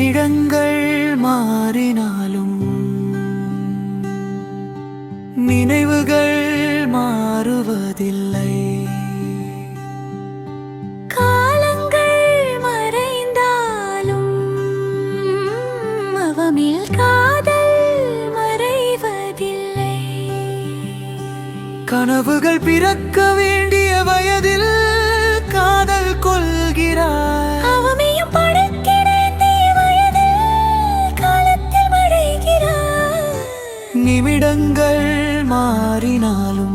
நிமிடங்கள் மாறினாலும் நினைவுகள் மாறுவதில்லை. காலங்கள் மறைந்தாலும் அவமேல் காதல் மறைவதில்லை. கனவுகள் பிறக்க வேண்டிய வயதில் காதல் கொள்கிறார். அவமையும் படுக்கிற வயதில் காலத்தில் மழைகிறார். நிமிடங்கள் மாறினாலும்